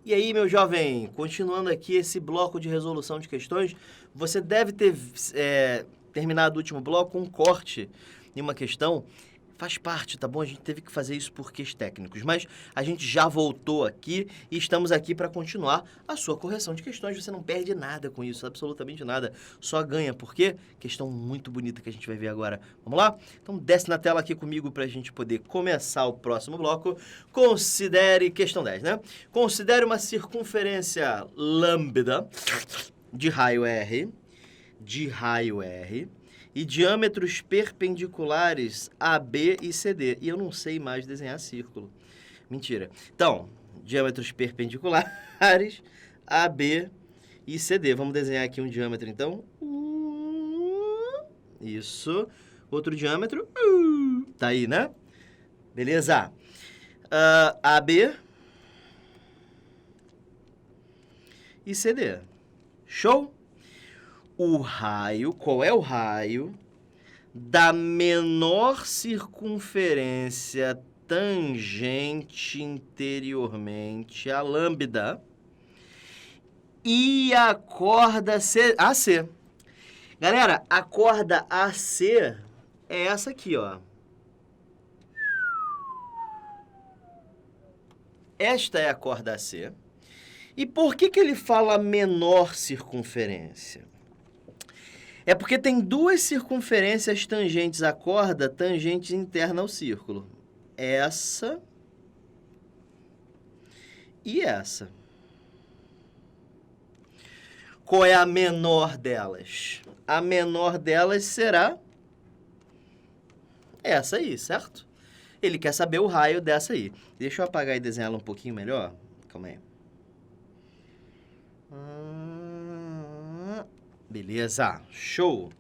E aí, meu jovem, continuando aqui esse bloco de resolução de questões, você deve ter terminado o último bloco com um corte em uma questão. Faz parte, tá bom? A gente teve que fazer isso por quês técnicos, mas a gente já voltou aqui e estamos aqui para continuar a sua correção de questões. Você não perde nada com isso, absolutamente nada. Só ganha, porque questão muito bonita que a gente vai ver agora. Vamos lá? Então desce na tela aqui comigo para a gente poder começar o próximo bloco. Considere questão 10, né? Considere uma circunferência lambda de raio R, e diâmetros perpendiculares AB e CD. E eu não sei mais desenhar círculo. Mentira. Então, diâmetros perpendiculares AB e CD. Vamos desenhar aqui um diâmetro, então. Isso. Outro diâmetro. Tá aí, né? Beleza. AB e CD. Show? O raio, qual é o raio da menor circunferência tangente interiormente à lambda e a corda AC? Galera, a corda AC é essa aqui, ó. Esta é a corda AC. E por que ele fala menor circunferência? É porque tem duas circunferências tangentes à corda, tangentes interna ao círculo. Essa e essa. Qual é a menor delas? A menor delas será essa aí, certo? Ele quer saber o raio dessa aí. Deixa eu apagar e desenhá-la um pouquinho melhor. Calma aí. Beleza, show.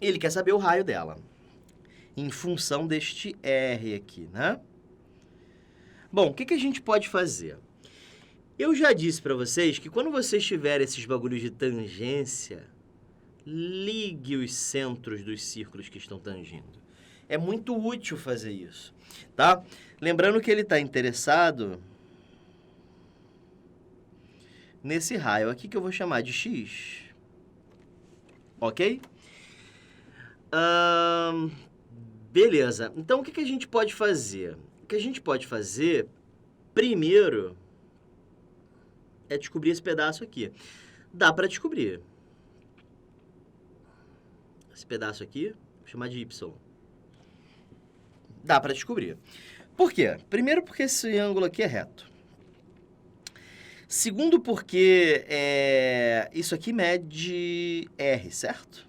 Ele quer saber o raio dela, em função deste R aqui, né? Bom, o que a gente pode fazer? Eu já disse para vocês que quando vocês tiverem esses bagulhos de tangência, ligue os centros dos círculos que estão tangindo. É muito útil fazer isso, tá? Lembrando que ele está interessado nesse raio aqui que eu vou chamar de X. Ok? Beleza. Então, o que a gente pode fazer? O que a gente pode fazer, primeiro, é descobrir esse pedaço aqui. Dá para descobrir. Esse pedaço aqui, vou chamar de Y. Dá para descobrir. Por quê? Primeiro, porque esse ângulo aqui é reto. Segundo, porque isso aqui mede R, certo?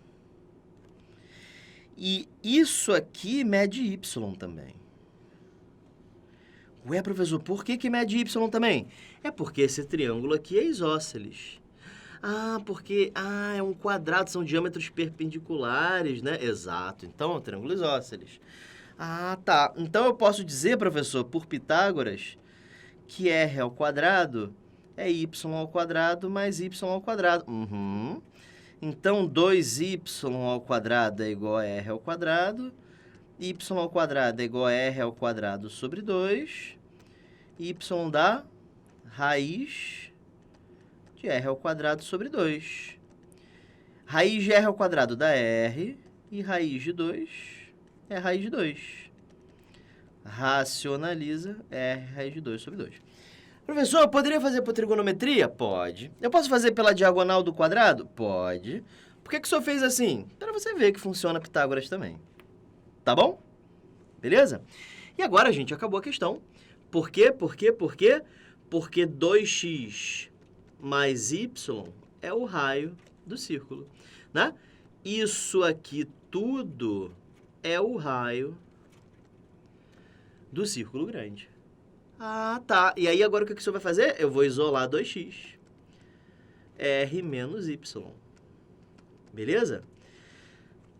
E isso aqui mede Y também. Ué, professor, por que mede Y também? É porque esse triângulo aqui é isósceles. Porque é um quadrado, são diâmetros perpendiculares, né? Exato, então é um triângulo isósceles. Tá. Então eu posso dizer, professor, por Pitágoras, que R ao quadrado é y ao quadrado mais y ao quadrado. Então, 2y ao quadrado é igual a r ao quadrado. Y ao quadrado é igual a r ao quadrado sobre 2. Y dá raiz de r ao quadrado sobre 2. Raiz de r ao quadrado dá r. E raiz de 2 é raiz de 2. Racionaliza r raiz de 2 sobre 2. Professor, eu poderia fazer por trigonometria? Pode. Eu posso fazer pela diagonal do quadrado? Pode. Por que o senhor fez assim? Para você ver que funciona Pitágoras também. Tá bom? Beleza? E agora, gente, acabou a questão. Por quê? Porque 2x mais y é o raio do círculo, né? Isso aqui tudo é o raio do círculo grande. Tá. E aí, agora o que o senhor vai fazer? Eu vou isolar 2x. R menos y. Beleza?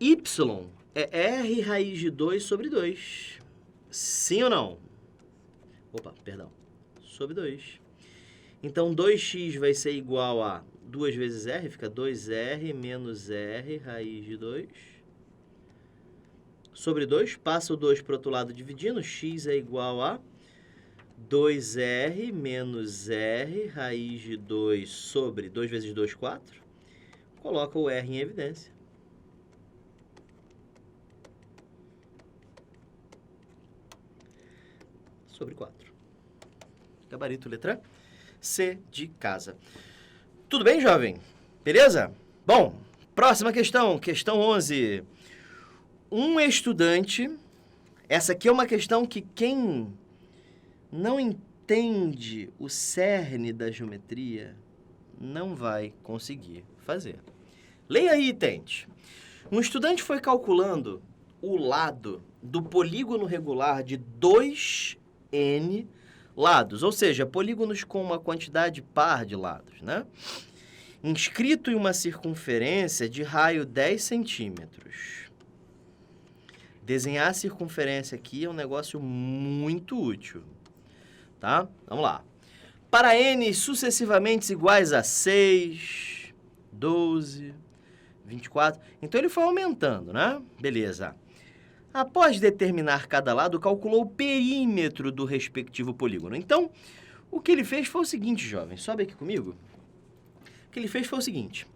Y é R raiz de 2 sobre 2. Sim ou não? Opa, perdão. Sobre 2. Então, 2x vai ser igual a 2 vezes R, fica 2R menos R raiz de 2. Sobre 2, passa o 2 para o outro lado dividindo, x é igual a 2R menos R, raiz de 2 sobre 2 vezes 2, 4. Coloca o R em evidência. Sobre 4. Gabarito, letra C de casa. Tudo bem, jovem? Beleza? Bom, próxima questão, questão 11. Um estudante, essa aqui é uma questão que quem não entende o cerne da geometria não vai conseguir fazer. Leia aí e tente. Um estudante foi calculando o lado do polígono regular de 2n lados, ou seja, polígonos com uma quantidade par de lados, né? Inscrito em uma circunferência de raio 10 centímetros. Desenhar a circunferência aqui é um negócio muito útil, tá? Vamos lá. Para n sucessivamente iguais a 6, 12, 24. Então, ele foi aumentando, né? Beleza. Após determinar cada lado, calculou o perímetro do respectivo polígono. Então, o que ele fez foi o seguinte, jovem. Sobe aqui comigo. O que ele fez foi o seguinte.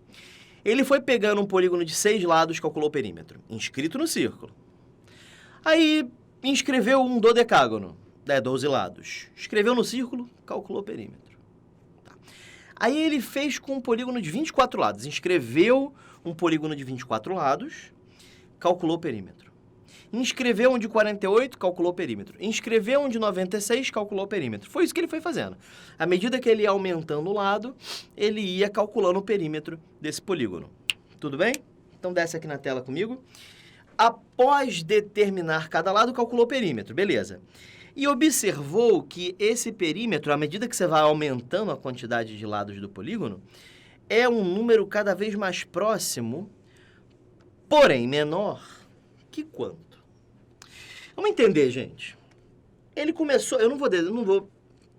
Ele foi pegando um polígono de 6 lados, calculou o perímetro. Inscrito no círculo. Aí, inscreveu um dodecágono. 12 lados. Escreveu no círculo, calculou o perímetro. Tá. Aí, ele fez com um polígono de 24 lados. Inscreveu um polígono de 24 lados, calculou o perímetro. Inscreveu um de 48, calculou o perímetro. Inscreveu um de 96, calculou o perímetro. Foi isso que ele foi fazendo. À medida que ele ia aumentando o lado, ele ia calculando o perímetro desse polígono. Tudo bem? Então, desce aqui na tela comigo. Após determinar cada lado, calculou o perímetro. Beleza. E observou que esse perímetro, à medida que você vai aumentando a quantidade de lados do polígono, é um número cada vez mais próximo, porém menor que quanto? Vamos entender, gente. Ele começou... Eu não vou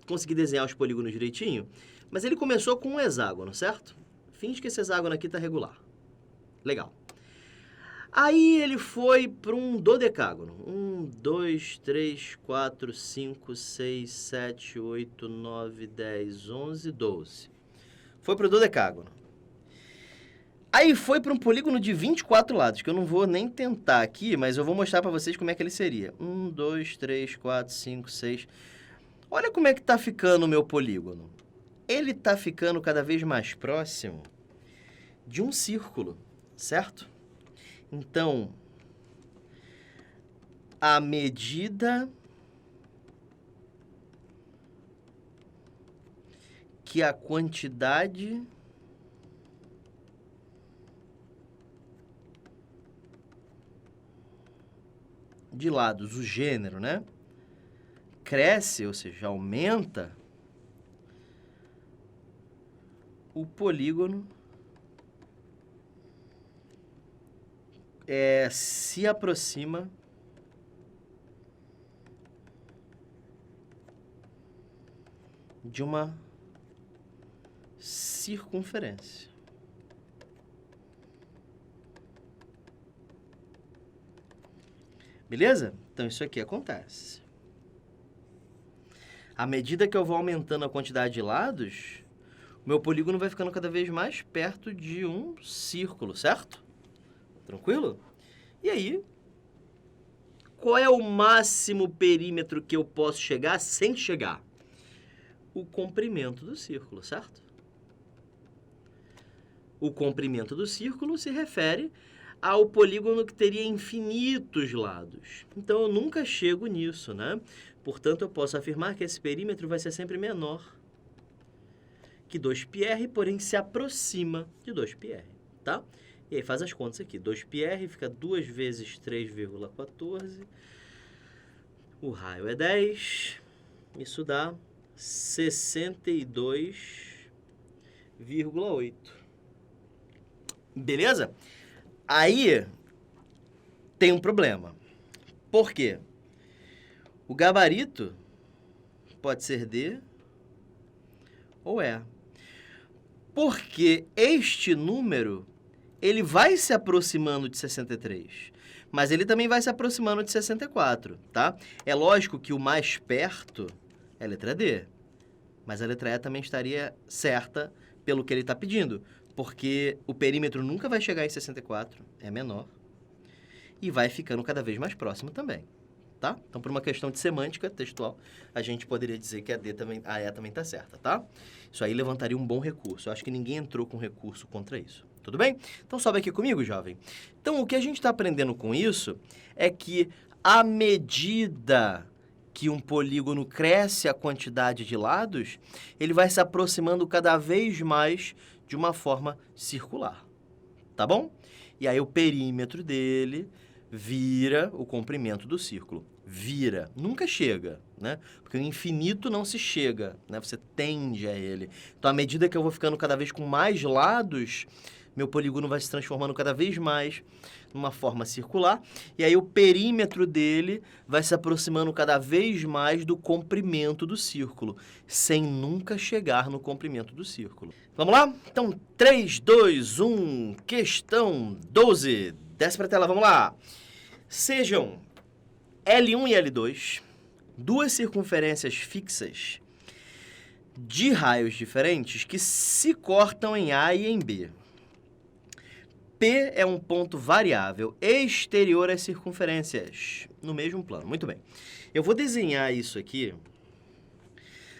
conseguir desenhar os polígonos direitinho, mas ele começou com um hexágono, certo? Finge que esse hexágono aqui está regular. Legal. Aí ele foi para um dodecágono. 1, 2, 3, 4, 5, 6, 7, 8, 9, 10, 11, 12. Foi para o dodecágono. Aí foi para um polígono de 24 lados, que eu não vou nem tentar aqui, mas eu vou mostrar para vocês como é que ele seria. 1, 2, 3, 4, 5, 6... Olha como é que está ficando o meu polígono. Ele está ficando cada vez mais próximo de um círculo, certo? Então, à medida que a quantidade de lados, o gênero, né? Cresce, ou seja, aumenta, o polígono se aproxima de uma circunferência. Beleza? Então, isso aqui acontece. À medida que eu vou aumentando a quantidade de lados, o meu polígono vai ficando cada vez mais perto de um círculo, certo? Tranquilo? E aí, qual é o máximo perímetro que eu posso chegar sem chegar? O comprimento do círculo, certo? O comprimento do círculo se refere ao polígono que teria infinitos lados. Então, eu nunca chego nisso, né? Portanto, eu posso afirmar que esse perímetro vai ser sempre menor que 2πr, porém se aproxima de 2πr, tá? E aí faz as contas aqui. 2πr fica 2 vezes 3,14. O raio é 10. Isso dá 62,8. Beleza? Aí tem um problema. Por quê? O gabarito pode ser D ou E. Porque este número, ele vai se aproximando de 63, mas ele também vai se aproximando de 64, tá? É lógico que o mais perto É a letra D. Mas a letra E também estaria certa pelo que ele está pedindo, porque o perímetro nunca vai chegar em 64, é menor, e vai ficando cada vez mais próximo também, tá? Então, por uma questão de semântica textual, a gente poderia dizer que a E também está certa, tá? Isso aí levantaria um bom recurso. Eu acho que ninguém entrou com recurso contra isso. Tudo bem? Então, sobe aqui comigo, jovem. Então, o que a gente está aprendendo com isso é que à medida que um polígono cresce a quantidade de lados, ele vai se aproximando cada vez mais de uma forma circular, tá bom? E aí o perímetro dele vira o comprimento do círculo. Vira, nunca chega, né? Porque o infinito não se chega, né? Você tende a ele. Então, à medida que eu vou ficando cada vez com mais lados, meu polígono vai se transformando cada vez mais numa forma circular, e aí o perímetro dele vai se aproximando cada vez mais do comprimento do círculo, sem nunca chegar no comprimento do círculo. Vamos lá? Então, 3, 2, 1, questão 12. Desce para a tela, vamos lá. Sejam L1 e L2, duas circunferências fixas de raios diferentes que se cortam em A e em B. P é um ponto variável exterior às circunferências, no mesmo plano. Muito bem. Eu vou desenhar isso aqui.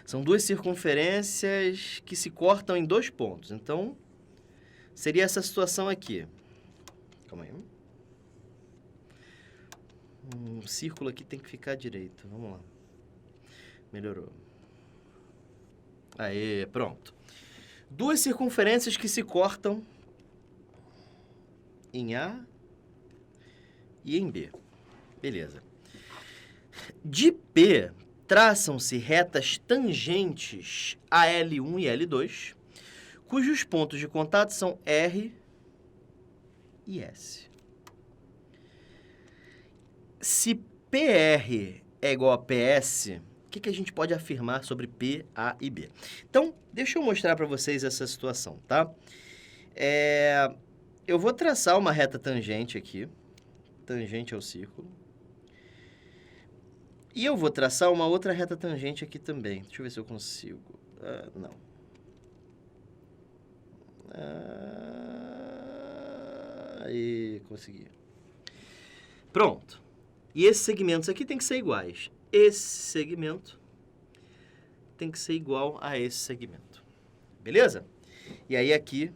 São duas circunferências que se cortam em dois pontos. Então, seria essa situação aqui. Calma aí. Um círculo aqui tem que ficar direito. Vamos lá. Melhorou. Aê, pronto. Duas circunferências que se cortam em A e em B. Beleza. De P, traçam-se retas tangentes a L1 e L2, cujos pontos de contato são R e S. Se PR é igual a PS, o que a gente pode afirmar sobre P, A e B? Então, deixa eu mostrar para vocês essa situação, tá? Eu vou traçar uma reta tangente aqui, tangente ao círculo. E eu vou traçar uma outra reta tangente aqui também. Deixa eu ver se eu consigo. Não. Aí, consegui. Pronto. E esses segmentos aqui tem que ser iguais. Esse segmento tem que ser igual a esse segmento. Beleza? E aí aqui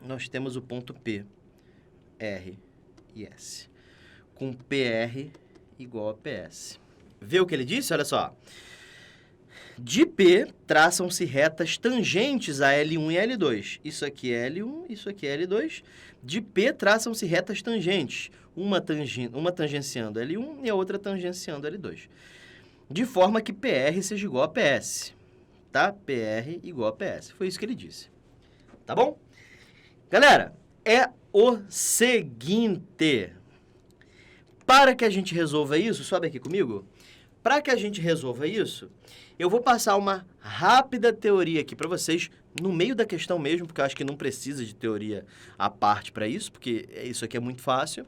nós temos o ponto P, R e S, com PR igual a PS. Vê o que ele disse? Olha só. De P, traçam-se retas tangentes a L1 e L2. Isso aqui é L1, isso aqui é L2. De P, traçam-se retas tangentes, uma tangenciando L1 e a outra tangenciando L2. De forma que PR seja igual a PS. Tá? PR igual a PS. Foi isso que ele disse. Tá bom? Galera, é o seguinte. Para que a gente resolva isso, sobe aqui comigo. Para que a gente resolva isso, eu vou passar uma rápida teoria aqui para vocês, no meio da questão mesmo, porque eu acho que não precisa de teoria à parte para isso, porque isso aqui é muito fácil,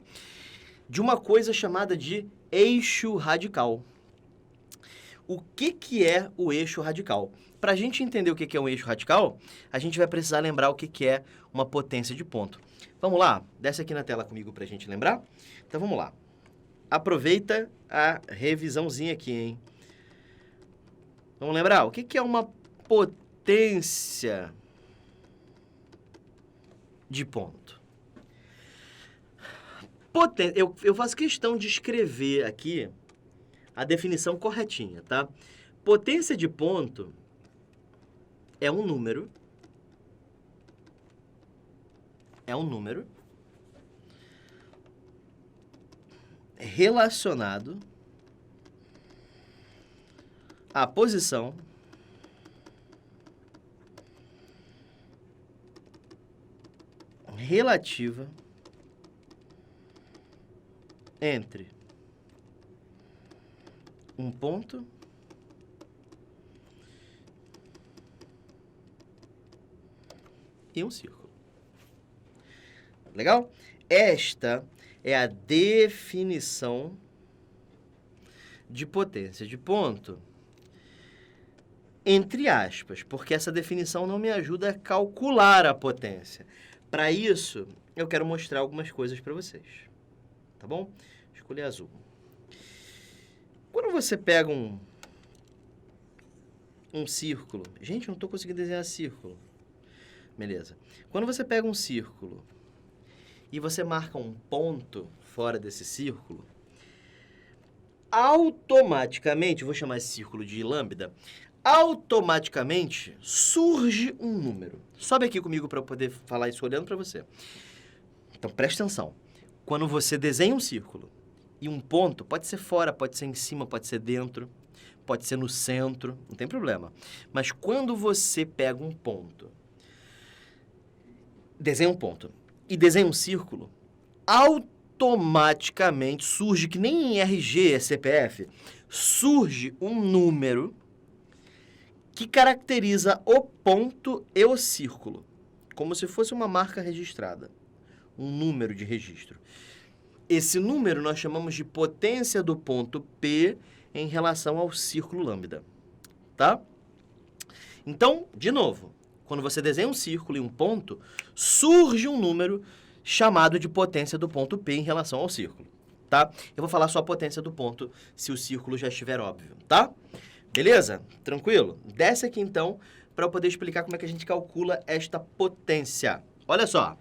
de uma coisa chamada de eixo radical. O que é o eixo radical? Para a gente entender o que é um eixo radical, a gente vai precisar lembrar o que é uma potência de ponto. Vamos lá? Desce aqui na tela comigo para a gente lembrar. Então, vamos lá. Aproveita a revisãozinha aqui, hein? Vamos lembrar? O que é uma potência de ponto? Eu faço questão de escrever aqui a definição corretinha, tá? Potência de ponto é um número relacionado à posição relativa entre um ponto e um círculo. Legal? Esta é a definição de potência de ponto Entre aspas, porque essa definição não me ajuda a calcular a potência. Para isso, eu quero mostrar algumas coisas para vocês. Tá bom? Escolher azul. Quando você pega um círculo... Gente, eu não estou conseguindo desenhar círculo. Beleza. Quando você pega um círculo e você marca um ponto fora desse círculo, automaticamente, vou chamar esse círculo de lambda, automaticamente surge um número. Sobe aqui comigo para eu poder falar isso olhando para você. Então, presta atenção. Quando você desenha um círculo e um ponto, pode ser fora, pode ser em cima, pode ser dentro, pode ser no centro, não tem problema. Mas quando você pega um ponto, desenha um ponto e desenha um círculo, automaticamente surge, que nem em RG, CPF, surge um número que caracteriza o ponto e o círculo, como se fosse uma marca registrada, um número de registro. Esse número nós chamamos de potência do ponto P em relação ao círculo lambda, tá? Então, de novo, quando você desenha um círculo e um ponto, surge um número chamado de potência do ponto P em relação ao círculo, tá? Eu vou falar só a potência do ponto se o círculo já estiver óbvio, tá? Beleza? Tranquilo? Desce aqui, então, para eu poder explicar como é que a gente calcula esta potência. Olha só.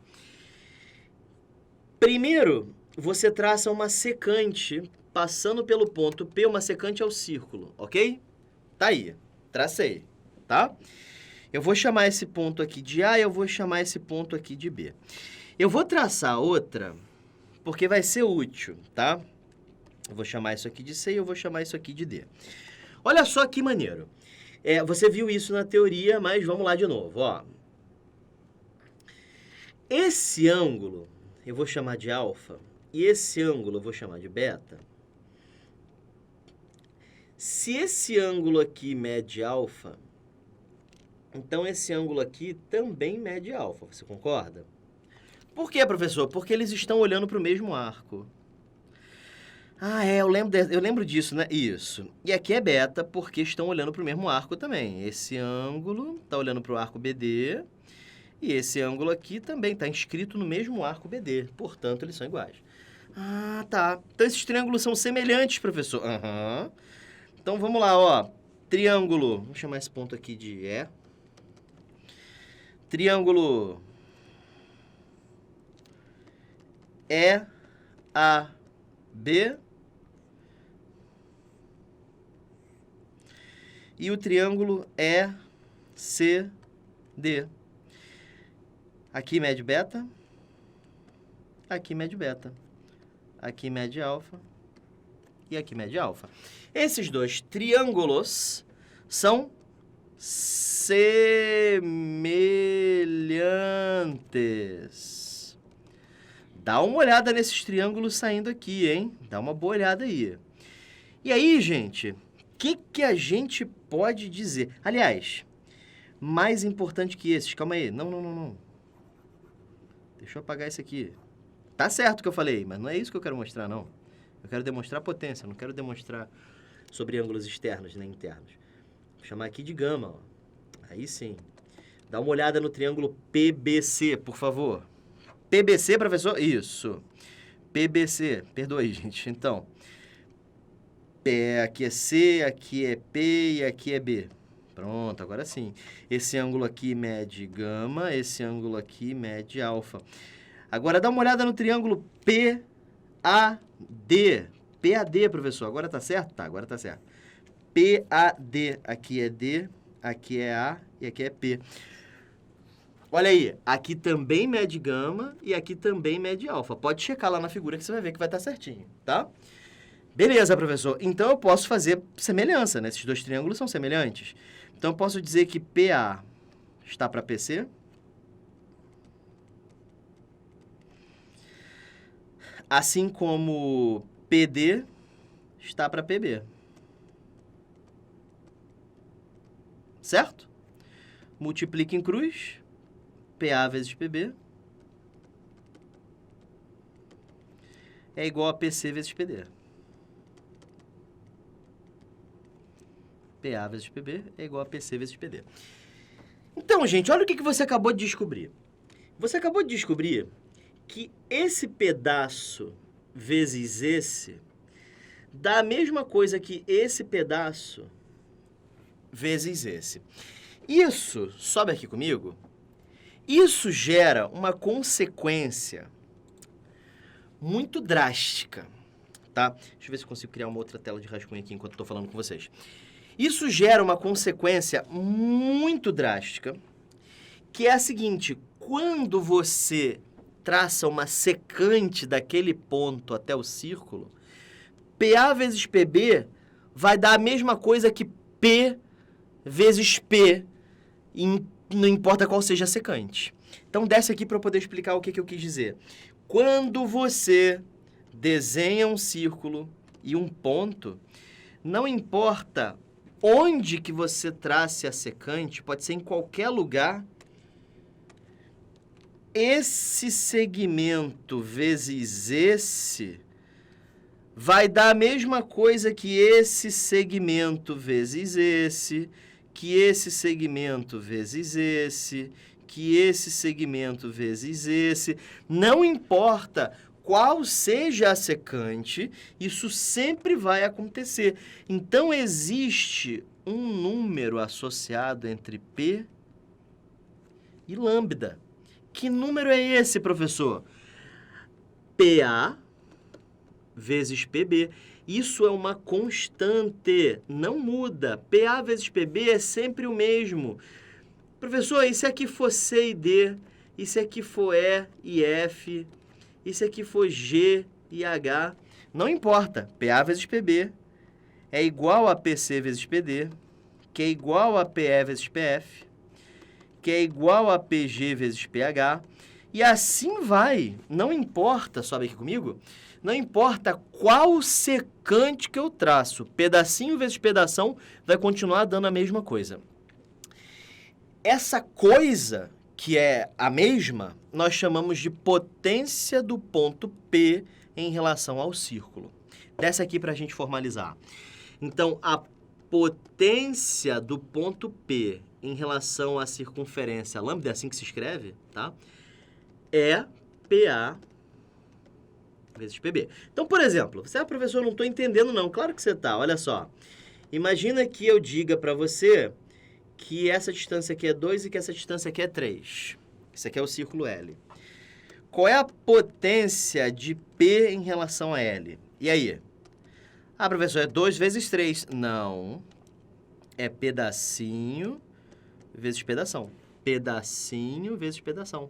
Primeiro, você traça uma secante passando pelo ponto P, uma secante ao círculo, ok? Tá aí. Tracei, tá? Eu vou chamar esse ponto aqui de A e eu vou chamar esse ponto aqui de B. Eu vou traçar outra porque vai ser útil, tá? Eu vou chamar isso aqui de C e eu vou chamar isso aqui de D. Olha só que maneiro. Você viu isso na teoria, mas vamos lá de novo, ó. Esse ângulo eu vou chamar de alfa e esse ângulo eu vou chamar de beta. Se esse ângulo aqui mede alfa, então esse ângulo aqui também mede alfa, você concorda? Por quê, professor? Porque eles estão olhando para o mesmo arco. Ah, eu lembro disso, né? Isso. E aqui é beta porque estão olhando para o mesmo arco também. Esse ângulo está olhando para o arco BD e esse ângulo aqui também está inscrito no mesmo arco BD. Portanto, eles são iguais. Ah, tá. Então, esses triângulos são semelhantes, professor. Aham. Então, vamos lá, ó. Triângulo. Vamos chamar esse ponto aqui de E. Triângulo EAB. E o triângulo ECD. Aqui mede beta. Aqui mede beta. Aqui mede alfa. E aqui mede alfa. Esses dois triângulos são semelhantes. Dá uma olhada nesses triângulos saindo aqui, hein? Dá uma boa olhada aí. E aí, gente, o que a gente pode dizer? Aliás, mais importante que esses, calma aí. Não. Deixa eu apagar esse aqui. Tá certo o que eu falei, mas não é isso que eu quero mostrar, não. Eu quero demonstrar potência, não quero demonstrar sobre ângulos externos nem internos. Vou chamar aqui de gama, ó. Aí sim. Dá uma olhada no triângulo PBC, por favor. PBC, professor? Isso. PBC. Perdoe, gente. Então, aqui é C, aqui é P e aqui é B. Pronto, agora sim. Esse ângulo aqui mede gama, esse ângulo aqui mede alfa. Agora dá uma olhada no triângulo PAD. PAD, professor. Agora tá certo? Tá, agora tá certo. PAD. Aqui é D, aqui é A e aqui é P. Olha aí, aqui também mede gama e aqui também mede alfa. Pode checar lá na figura que você vai ver que vai estar certinho, tá? Beleza, professor. Então, eu posso fazer semelhança, né? Esses dois triângulos são semelhantes. Então, eu posso dizer que PA está para PC. Assim como PD está para PB. Certo? Multiplica em cruz. PA vezes PB é igual a PC vezes PD. PA vezes PB é igual a PC vezes PD. Então, gente, olha o que você acabou de descobrir. Você acabou de descobrir que esse pedaço vezes esse dá a mesma coisa que esse pedaço vezes esse. Isso, sobe aqui comigo, isso gera uma consequência muito drástica, tá? Deixa eu ver se eu consigo criar uma outra tela de rascunho aqui enquanto estou falando com vocês. Isso gera uma consequência muito drástica, que é a seguinte: quando você traça uma secante daquele ponto até o círculo, PA vezes PB vai dar a mesma coisa que P vezes P, não importa qual seja a secante. Então, desce aqui para eu poder explicar o que eu quis dizer. Quando você desenha um círculo e um ponto, não importa onde que você trace a secante, pode ser em qualquer lugar, esse segmento vezes esse vai dar a mesma coisa que esse segmento vezes esse, que esse segmento vezes esse, que esse segmento vezes esse. Não importa qual seja a secante, isso sempre vai acontecer. Então, existe um número associado entre P e lambda. Que número é esse, professor? PA vezes PB. Isso é uma constante, não muda. PA vezes PB é sempre o mesmo. Professor, e se aqui for C e D? E se aqui for E e F? E se aqui for G e H? Não importa. PA vezes PB é igual a PC vezes PD, que é igual a PE vezes PF, que é igual a PG vezes PH, e assim vai. Não importa, sobe aqui comigo, não importa qual secante que eu traço, pedacinho vezes pedação vai continuar dando a mesma coisa. Essa coisa, que é a mesma, nós chamamos de potência do ponto P em relação ao círculo. Desce aqui para a gente formalizar. Então, a potência do ponto P em relação à circunferência lambda, é assim que se escreve, tá? É PA vezes PB. Então, por exemplo, você, professor, não estou entendendo não. Claro que você está, olha só. Imagina que eu diga para você que essa distância aqui é 2 e que essa distância aqui é 3. Isso aqui é o círculo L. Qual é a potência de P em relação a L? E aí? Ah, professor, é 2 vezes 3. Não. É pedacinho vezes pedação. Pedacinho vezes pedação.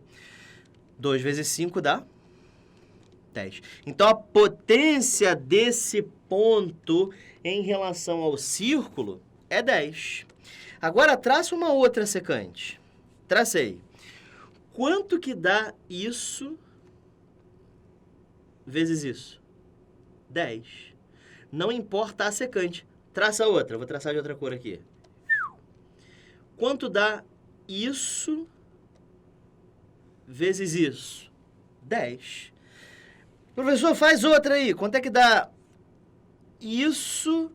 2 vezes 5 dá 10. Então, a potência desse ponto em relação ao círculo é 10. Agora, traça uma outra secante. Tracei. Quanto que dá isso vezes isso? 10. Não importa a secante. Traça outra. Vou traçar de outra cor aqui. Quanto dá isso vezes isso? 10. Professor, faz outra aí. Quanto é que dá isso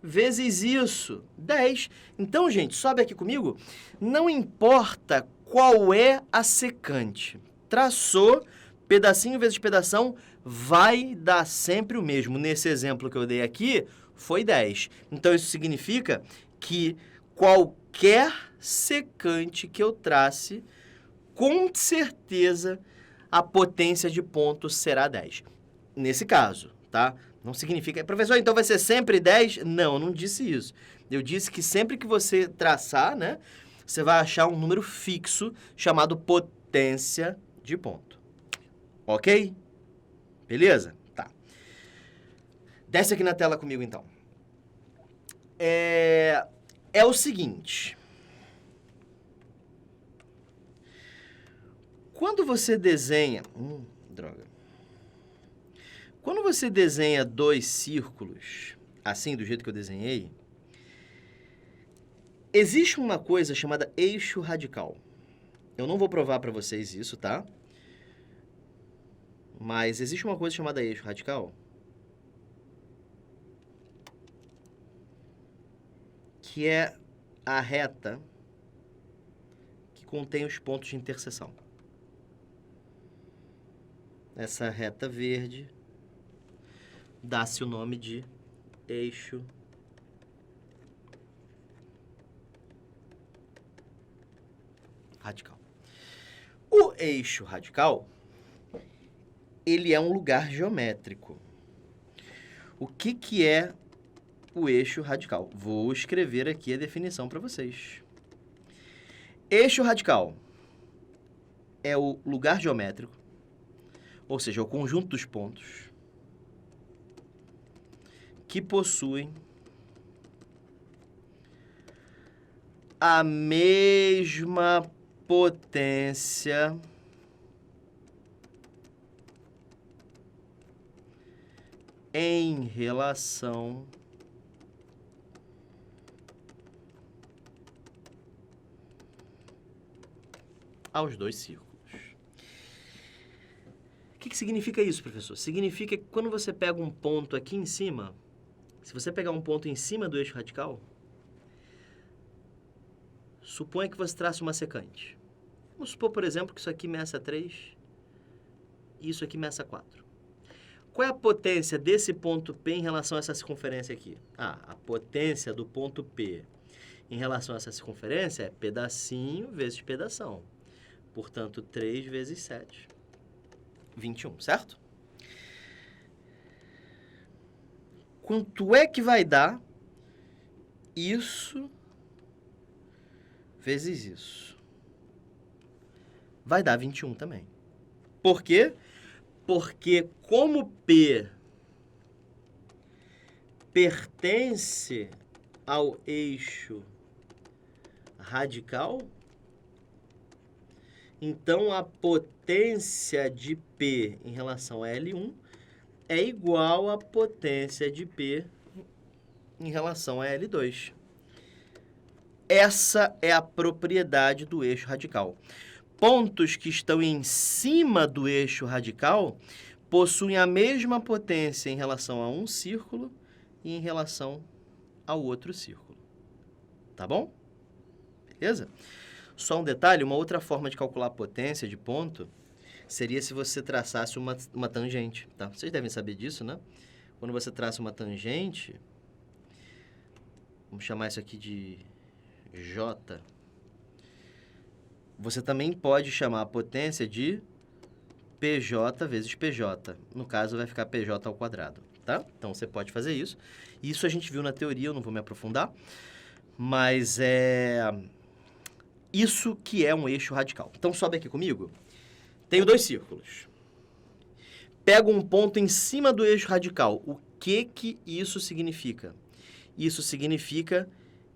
vezes isso? 10. Então, gente, sobe aqui comigo. Não importa qual é a secante. Traçou, pedacinho vezes pedação, vai dar sempre o mesmo. Nesse exemplo que eu dei aqui, foi 10. Então, isso significa que qualquer secante que eu trace, com certeza, a potência de ponto será 10. Nesse caso, tá? Não significa... Professor, então vai ser sempre 10? Não, eu não disse isso. Eu disse que sempre que você traçar, né, você vai achar um número fixo chamado potência de ponto. Ok? Beleza? Tá. Desce aqui na tela comigo, então. É o seguinte. Quando você desenha... droga. Quando você desenha dois círculos, assim, do jeito que eu desenhei, existe uma coisa chamada eixo radical. Eu não vou provar para vocês isso, tá? Mas existe uma coisa chamada eixo radical que é a reta que contém os pontos de interseção. Essa reta verde dá-se o nome de eixo radical. O eixo radical, ele é um lugar geométrico. O que é o eixo radical? Vou escrever aqui a definição para vocês. Eixo radical é o lugar geométrico, ou seja, o conjunto dos pontos que possuem a mesma potência em relação aos dois círculos. O que significa isso, professor? Significa que quando você pega um ponto aqui em cima, se você pegar um ponto em cima do eixo radical, suponha que você trace uma secante. Vamos supor, por exemplo, que isso aqui meça 3 e isso aqui meça 4. Qual é a potência desse ponto P em relação a essa circunferência aqui? A potência do ponto P em relação a essa circunferência é pedacinho vezes pedação. Portanto, 3 vezes 7, 21, certo? Quanto é que vai dar isso vezes isso? Vai dar 21 também. Por quê? Porque como P pertence ao eixo radical, então a potência de P em relação a L1 é igual à potência de P em relação a L2. Essa é a propriedade do eixo radical. Pontos que estão em cima do eixo radical possuem a mesma potência em relação a um círculo e em relação ao outro círculo. Tá bom? Beleza? Só um detalhe, uma outra forma de calcular a potência de ponto seria se você traçasse uma tangente, tá? Vocês devem saber disso, né? Quando você traça uma tangente, vamos chamar isso aqui de J, você também pode chamar a potência de PJ vezes PJ. No caso, vai ficar PJ ao quadrado, tá? Então, você pode fazer isso. Isso a gente viu na teoria, eu não vou me aprofundar, mas é isso que é um eixo radical. Então, sobe aqui comigo. Tenho 2 círculos. Pego um ponto em cima do eixo radical. O que isso significa? Isso significa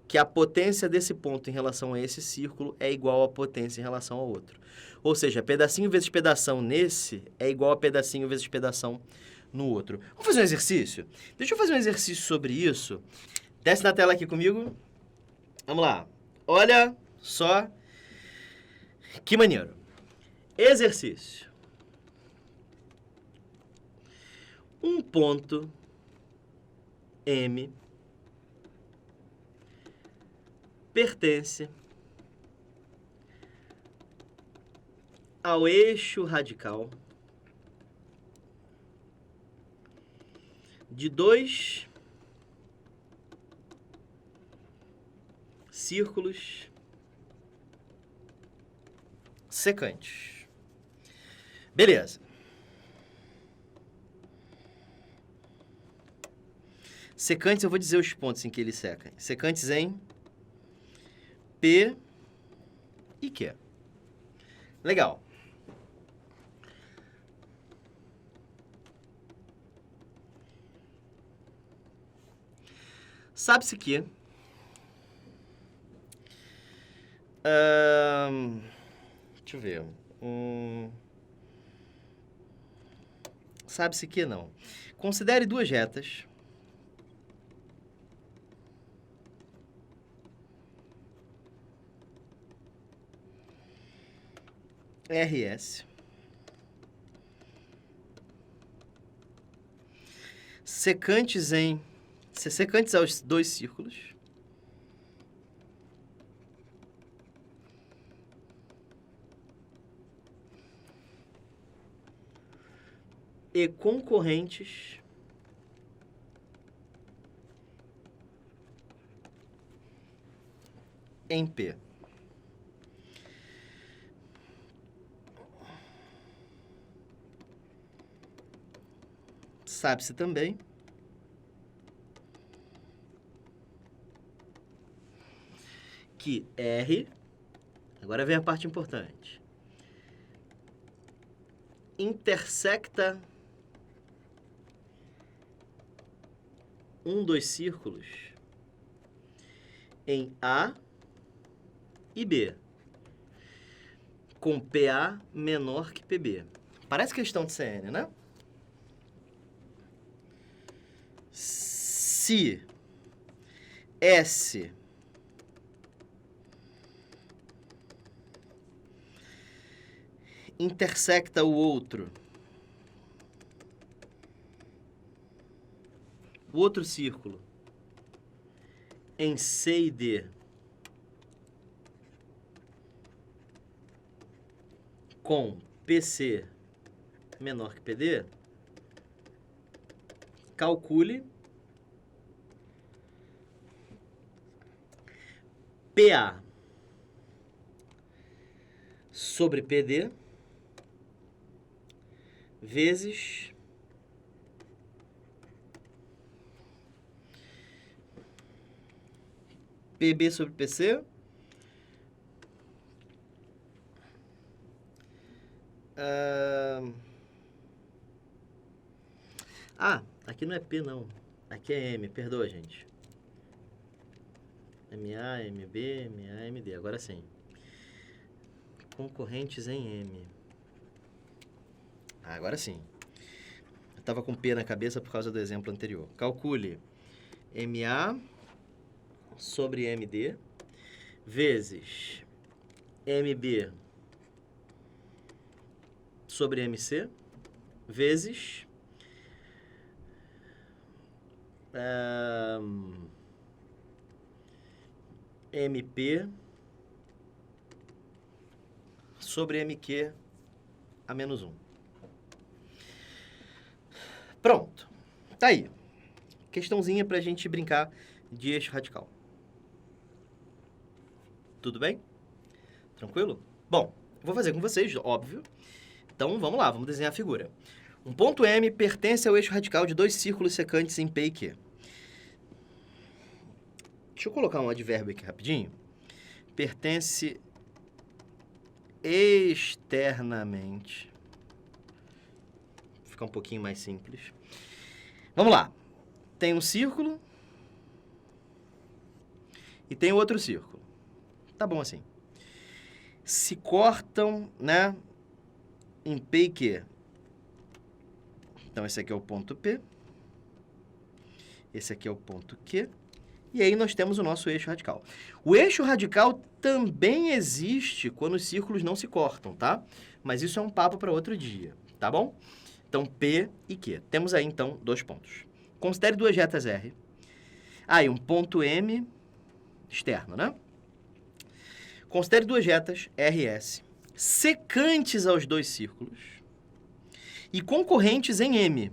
que a potência desse ponto em relação a esse círculo é igual à potência em relação ao outro. Ou seja, pedacinho vezes pedação nesse é igual a pedacinho vezes pedação no outro. Vamos fazer um exercício? Deixa eu fazer um exercício sobre isso. Desce na tela aqui comigo. Vamos lá. Olha só que maneiro. Exercício. Um ponto M pertence ao eixo radical de 2 círculos secantes. Beleza. Secantes, eu vou dizer os pontos em que eles secam. Secantes em P e Q. Legal. Sabe-se que deixa eu ver. Sabe-se que não. Considere 2 retas RS secantes aos 2 círculos e concorrentes em P. Sabe-se também que R, agora vem a parte importante, intersecta um dos círculos em A e B, com PA menor que PB. Parece questão de CN, né? Se S intersecta o outro círculo em C e D com PC menor que PD, calcule PA sobre PD vezes PB sobre PC aqui não é P não, aqui é M, perdoa gente. MA, MB, MA, MD, agora sim. Concorrentes em M. Agora sim. Eu estava com P na cabeça por causa do exemplo anterior. Calcule MA sobre MD vezes MB sobre MC vezes MP sobre MQ a menos 1. Pronto. Tá aí. Questãozinha pra gente brincar de eixo radical. Tudo bem? Tranquilo? Bom, vou fazer com vocês, óbvio. Então, vamos lá, vamos desenhar a figura. Um ponto M pertence ao eixo radical de dois círculos secantes em P e Q. Deixa eu colocar um advérbio aqui rapidinho. Pertence externamente. Fica um pouquinho mais simples. Vamos lá. Tem um círculo e tem outro círculo. Tá bom assim. Se cortam, né, em P e Q. Então, esse aqui é o ponto P. Esse aqui é o ponto Q. E aí nós temos o nosso eixo radical. O eixo radical também existe quando os círculos não se cortam, tá? Mas isso é um papo para outro dia, tá bom? Então, P e Q. Temos aí, então, dois pontos. Considere duas retas R. E um ponto M externo, né? Considere duas retas R e S, secantes aos dois círculos e concorrentes em M.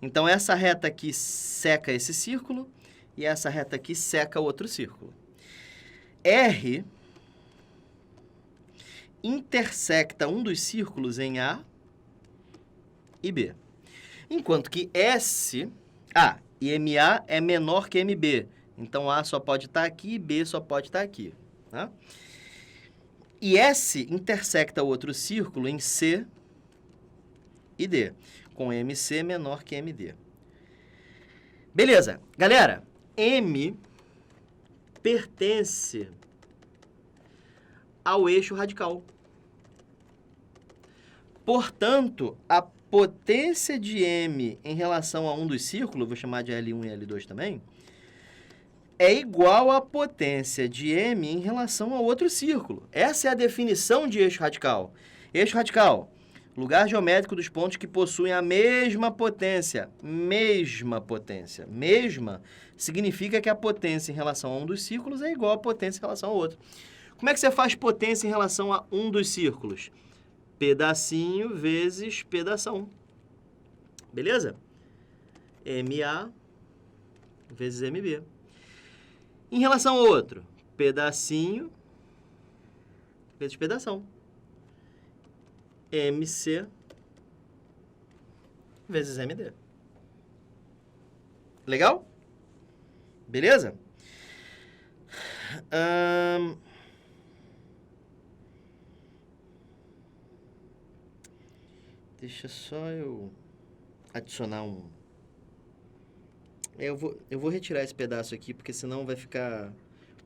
Então, essa reta aqui seca esse círculo e essa reta aqui seca o outro círculo. R intersecta um dos círculos em A e B. Enquanto que S, e MA é menor que MB. Então, A só pode estar aqui e B só pode estar aqui. Tá? E S intersecta o outro círculo em C e D, com MC menor que MD. Beleza. Galera, M pertence ao eixo radical. Portanto, a potência de M em relação a um dos círculos, vou chamar de L1 e L2 também, é igual à potência de M em relação ao outro círculo. Essa é a definição de eixo radical. Eixo radical, lugar geométrico dos pontos que possuem a mesma potência. Mesma potência. Mesma significa que a potência em relação a um dos círculos é igual à potência em relação ao outro. Como é que você faz potência em relação a um dos círculos? Pedacinho vezes pedação. Beleza? MA vezes MB. Em relação ao outro, pedacinho vezes pedação. MC vezes MD. Legal? Beleza? Deixa só eu adicionar um... Eu vou retirar esse pedaço aqui, porque senão vai ficar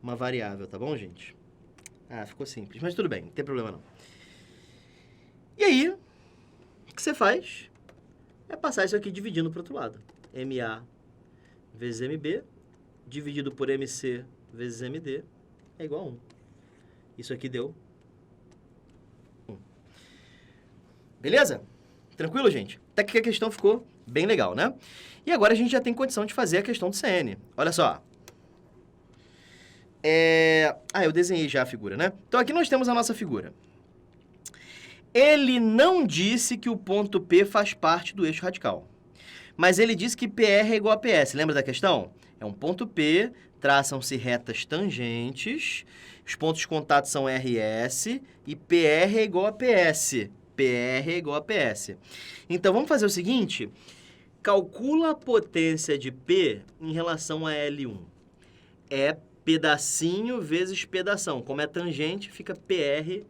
uma variável, tá bom, gente? Ah, ficou simples, mas tudo bem, não tem problema não. E aí, o que você faz é passar isso aqui dividindo para o outro lado. MA vezes MB, dividido por MC vezes MD, é igual a 1. Isso aqui deu 1. Beleza? Tranquilo, gente? Até que a questão ficou bem legal, né? E agora a gente já tem condição de fazer a questão do CN. Olha só. Eu desenhei já a figura, né? Então aqui nós temos a nossa figura. Ele não disse que o ponto P faz parte do eixo radical. Mas ele disse que PR é igual a PS. Lembra da questão? É um ponto P, traçam-se retas tangentes, os pontos de contato são RS e PR é igual a PS. PR é igual a PS. Então, vamos fazer o seguinte. Calcula a potência de P em relação a L1. É pedacinho vezes pedação. Como é tangente, fica PR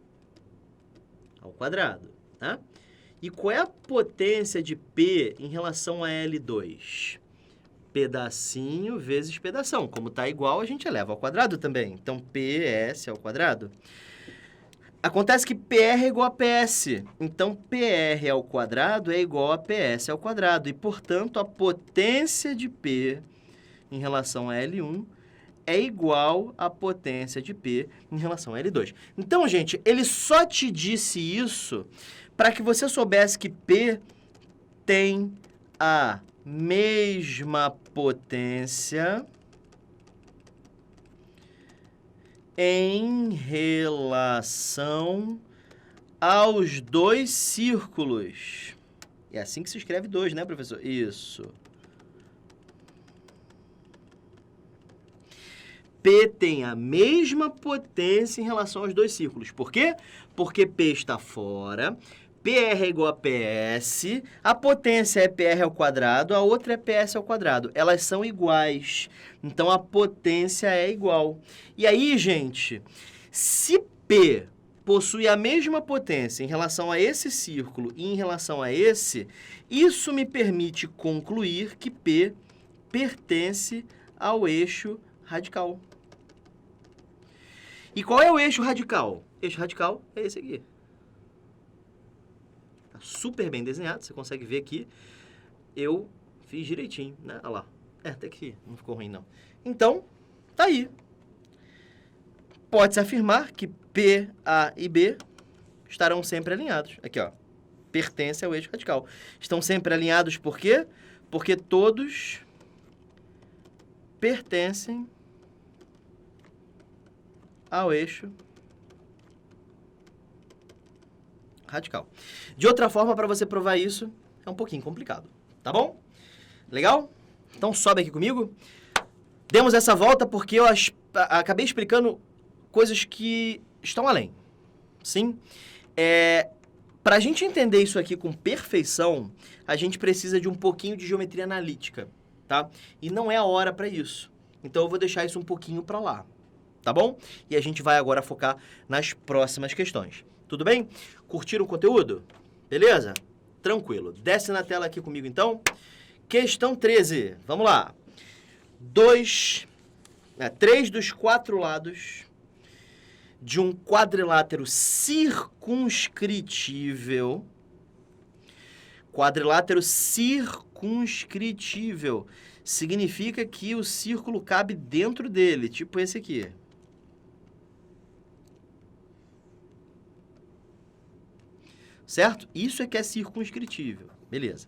ao quadrado, tá? E qual é a potência de P em relação a L2? Pedacinho vezes pedação. Como está igual, a gente eleva ao quadrado também. Então, PS ao quadrado. Acontece que PR é igual a PS. Então, PR ao quadrado é igual a PS ao quadrado. E, portanto, a potência de P em relação a L1 é igual à potência de P em relação a L2. Então, gente, ele só te disse isso para que você soubesse que P tem a mesma potência em relação aos dois círculos. É assim que se escreve 2, né, professor? Isso. P tem a mesma potência em relação aos dois círculos. Por quê? Porque P está fora, PR é igual a PS, a potência é PR ao quadrado, a outra é PS ao quadrado. Elas são iguais, então a potência é igual. E aí, gente, se P possui a mesma potência em relação a esse círculo e em relação a esse, isso me permite concluir que P pertence ao eixo radical. E qual é o eixo radical? Eixo radical é esse aqui. Tá super bem desenhado, você consegue ver aqui. Eu fiz direitinho, né? Olha lá. Até que não ficou ruim, não. Então, tá aí. Pode-se afirmar que P, A e B estarão sempre alinhados. Aqui, ó. Pertence ao eixo radical. Estão sempre alinhados por quê? Porque todos pertencem ao eixo radical. De outra forma, para você provar isso, é um pouquinho complicado, tá bom? Legal? Então sobe aqui comigo. Demos essa volta porque eu acabei explicando coisas que estão além. Sim? Para a gente entender isso aqui com perfeição, a gente precisa de um pouquinho de geometria analítica, tá? E não é a hora para isso. Então eu vou deixar isso um pouquinho para lá. Tá bom? E a gente vai agora focar nas próximas questões. Tudo bem? Curtiram o conteúdo? Beleza? Tranquilo. Desce na tela aqui comigo, então. Questão 13. Vamos lá. 3 dos 4 lados de um quadrilátero circunscritível. Quadrilátero circunscritível significa que o círculo cabe dentro dele, tipo esse aqui. Certo? Isso é que é circunscritível. Beleza.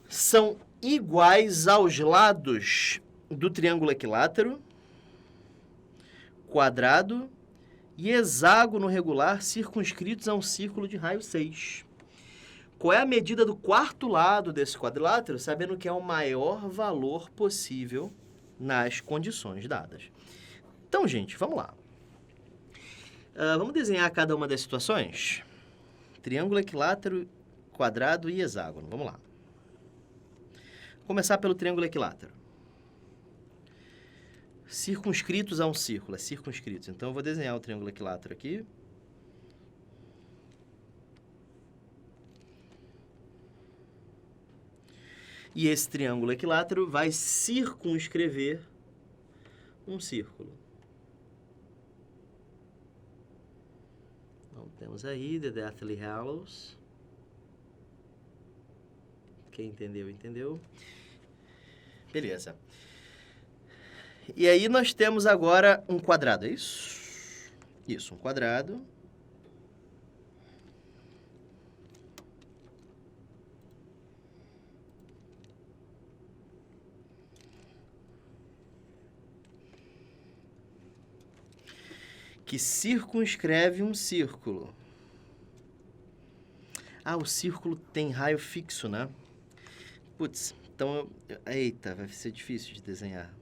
São iguais aos lados do triângulo equilátero, quadrado e hexágono regular circunscritos a um círculo de raio 6. Qual é a medida do quarto lado desse quadrilátero? Sabendo que é o maior valor possível nas condições dadas. Então, gente, vamos lá. Vamos desenhar cada uma das situações? Triângulo, equilátero, quadrado e hexágono. Vamos lá. Vou começar pelo triângulo equilátero. Circunscritos a um círculo, é circunscritos. Então, eu vou desenhar o triângulo equilátero aqui. E esse triângulo equilátero vai circunscrever um círculo. Então, temos aí The Deathly Hallows. Quem entendeu, entendeu. Beleza. E aí nós temos agora um quadrado, é isso? Isso, um quadrado. Que circunscreve um círculo. Ah, o círculo tem raio fixo, né? Putz, então... Eita, vai ser difícil de desenhar.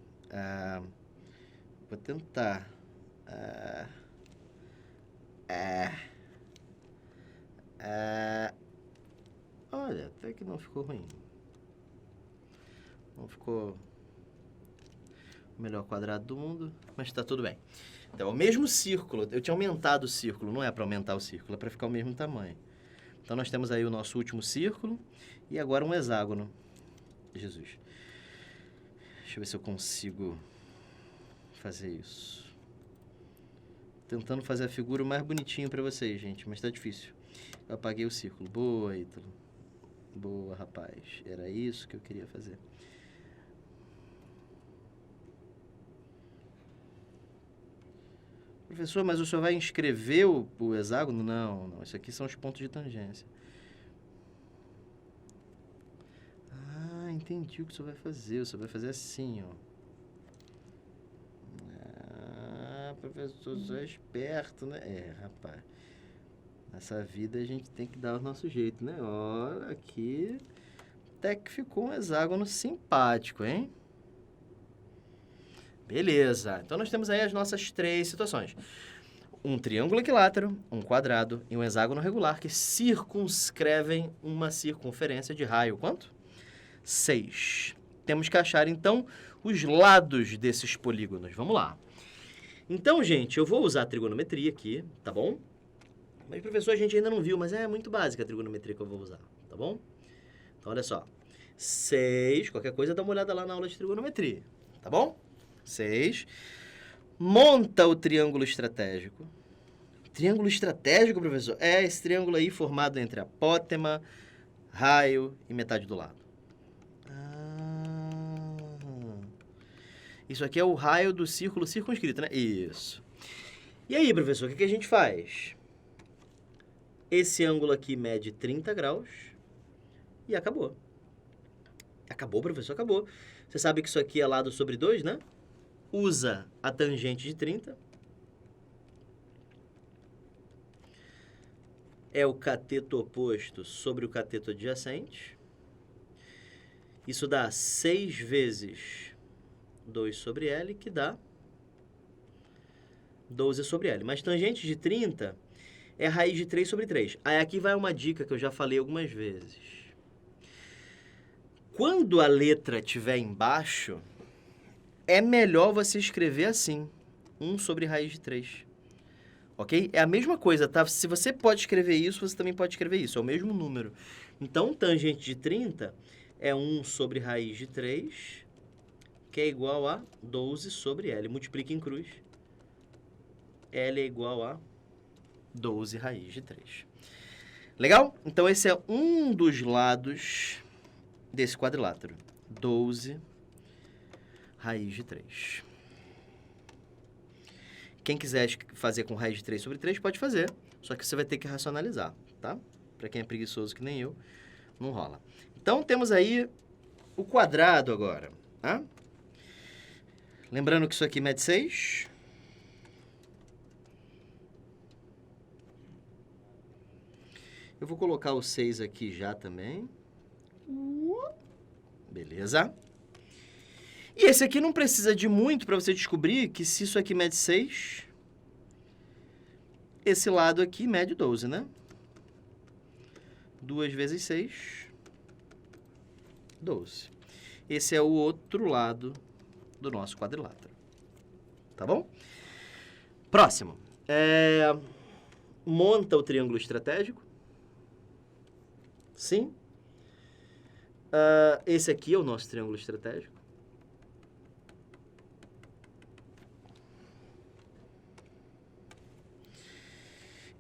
Vou tentar. Olha, até que não ficou ruim. Não ficou o melhor quadrado do mundo, mas tá tudo bem. Então, é o mesmo círculo. Eu tinha aumentado o círculo. Não é para aumentar o círculo, é para ficar o mesmo tamanho. Então, nós temos aí o nosso último círculo e agora um hexágono. Jesus. Deixa eu ver se eu consigo fazer isso. Tentando fazer a figura o mais bonitinho para vocês, gente, mas tá difícil. Eu apaguei o círculo. Boa, Ítalo. Boa, rapaz. Era isso que eu queria fazer. Professor, mas o senhor vai inscrever o hexágono? Não, não. Isso aqui são os pontos de tangência. Ah, entendi o que o senhor vai fazer. O senhor vai fazer assim, ó. Ah, professor, o senhor é esperto, né? É, rapaz. Nessa vida a gente tem que dar o nosso jeito, né? Olha, aqui até que ficou um hexágono simpático, hein? Beleza. Então, nós temos aí as nossas três situações. Um triângulo equilátero, um quadrado e um hexágono regular que circunscrevem uma circunferência de raio. Quanto? 6. Temos que achar, então, os lados desses polígonos. Vamos lá. Então, gente, eu vou usar a trigonometria aqui, tá bom? Mas, professor, a gente ainda não viu, mas é muito básica a trigonometria que eu vou usar, tá bom? Então, olha só. 6, qualquer coisa, dá uma olhada lá na aula de trigonometria, tá bom? 6. Monta o triângulo estratégico. Triângulo estratégico, professor? É esse triângulo aí formado entre apótema, raio e metade do lado. Isso aqui é o raio do círculo circunscrito, né? Isso. E aí, professor, o que a gente faz? Esse ângulo aqui mede 30 graus e acabou. Acabou, professor? Acabou. Você sabe que isso aqui é lado sobre 2, né? Usa a tangente de 30. É o cateto oposto sobre o cateto adjacente. Isso dá 6 vezes 2 sobre L, que dá 12 sobre L. Mas tangente de 30 é raiz de 3 sobre 3. Aí aqui vai uma dica que eu já falei algumas vezes. Quando a letra estiver embaixo, é melhor você escrever assim, 1 sobre raiz de 3. Ok? É a mesma coisa, tá? Se você pode escrever isso, você também pode escrever isso. É o mesmo número. Então, tangente de 30 é 1 sobre raiz de 3, que é igual a 12 sobre L. Multiplica em cruz. L é igual a 12 raiz de 3. Legal? Então, esse é um dos lados desse quadrilátero. 12 raiz de 3. Quem quiser fazer com raiz de 3 sobre 3, pode fazer. Só que você vai ter que racionalizar, tá? Para quem é preguiçoso que nem eu, não rola. Então, temos aí o quadrado agora, tá? Lembrando que isso aqui mede 6. Eu vou colocar o 6 aqui já também. Beleza. E esse aqui não precisa de muito para você descobrir que se isso aqui mede 6, esse lado aqui mede 12, né? 2 vezes 6, 12. Esse é o outro lado do nosso quadrilátero. Tá bom? Próximo. Monta o triângulo estratégico. Sim. Esse aqui é o nosso triângulo estratégico.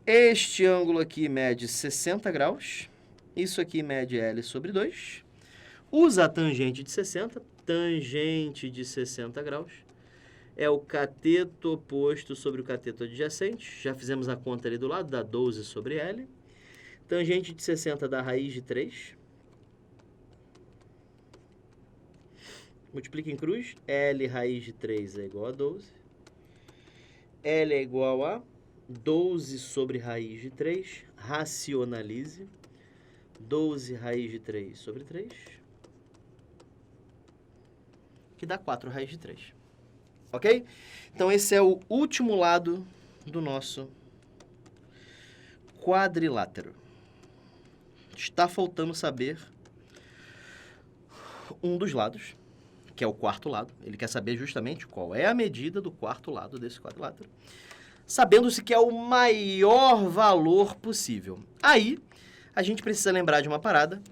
Este ângulo aqui mede 60 graus. Isso aqui mede L sobre 2. Usa a tangente de 60. Tangente de 60 graus. É o cateto oposto sobre o cateto adjacente. Já fizemos a conta ali do lado, dá 12 sobre L. Tangente de 60 dá raiz de 3. Multiplica em cruz. L raiz de 3 é igual a 12. L é igual a 12 sobre raiz de 3. Racionalize. 12 raiz de 3 sobre 3. Que dá 4 raiz de 3. Ok? Então, esse é o último lado do nosso quadrilátero. Está faltando saber um dos lados, que é o quarto lado. Ele quer saber justamente qual é a medida do quarto lado desse quadrilátero, sabendo-se que é o maior valor possível. Aí, a gente precisa lembrar de uma parada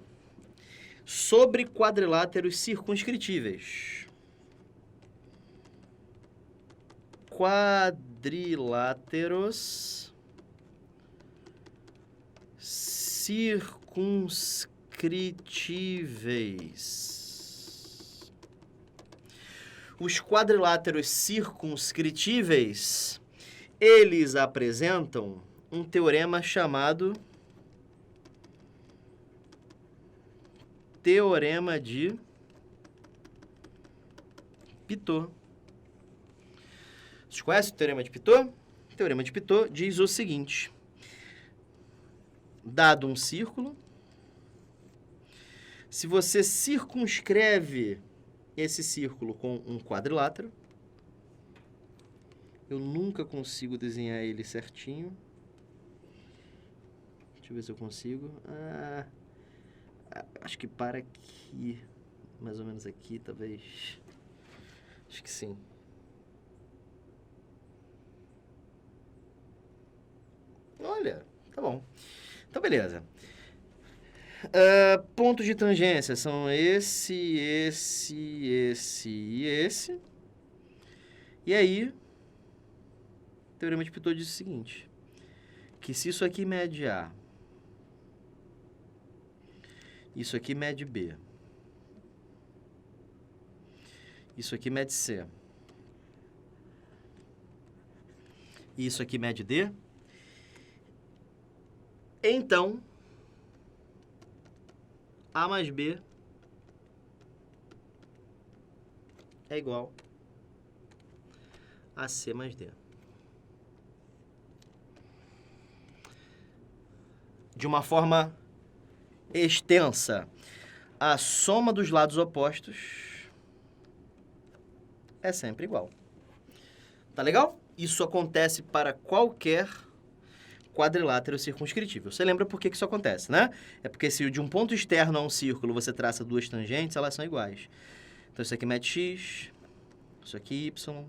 sobre quadriláteros circunscritíveis. Quadriláteros circunscritíveis. Os quadriláteros circunscritíveis, eles apresentam um teorema chamado Teorema de Pitot. Vocês conhecem o Teorema de Pitot? O Teorema de Pitot diz o seguinte: dado um círculo, se você circunscreve esse círculo com um quadrilátero, eu nunca consigo desenhar ele certinho. Deixa eu ver se eu consigo. Acho que para aqui, mais ou menos aqui, talvez. Acho que sim. Olha, tá bom. Então, beleza. Pontos de tangência são esse e esse. E aí, o Teorema de Pitot diz o seguinte, que se isso aqui mede A, isso aqui mede B, isso aqui mede C, e isso aqui mede D, então, A mais B é igual a C mais D. De uma forma extensa, a soma dos lados opostos é sempre igual. Tá legal? Isso acontece para qualquer quadrilátero circunscritível. Você lembra por que isso acontece, né? É porque se de um ponto externo a um círculo você traça duas tangentes, elas são iguais. Então, isso aqui mede x, isso aqui y,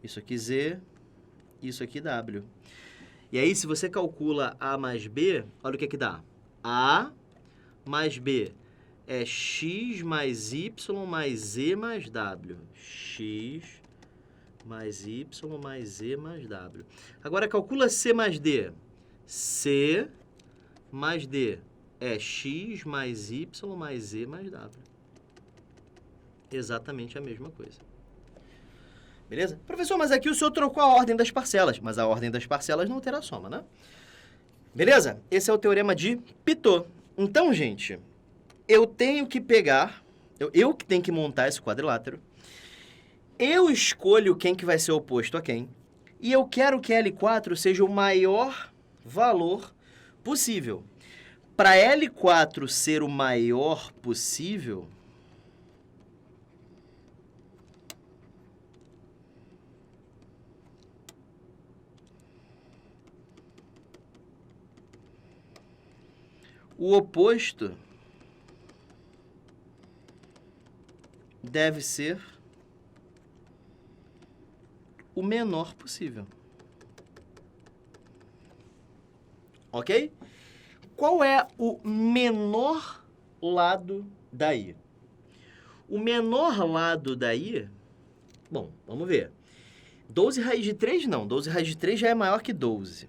isso aqui z, isso aqui w. E aí, se você calcula A mais B, olha o que dá. A mais B é x mais y mais z mais w. X mais y mais z mais w. Agora, calcula C mais D. C mais D é x mais y mais z mais w. Exatamente a mesma coisa. Beleza? Professor, mas aqui o senhor trocou a ordem das parcelas. Mas a ordem das parcelas não altera a soma, né? Beleza? Esse é o Teorema de Pitot. Então, gente, eu tenho que pegar... Eu que tenho que montar esse quadrilátero. Eu escolho quem que vai ser oposto a quem. E eu quero que L4 seja o maior valor possível. Para L4 ser o maior possível, o oposto deve ser o menor possível. Ok? Qual é o menor lado daí? O menor lado daí... Bom, vamos ver. 12 raiz de 3 não. 12 raiz de 3 já é maior que 12.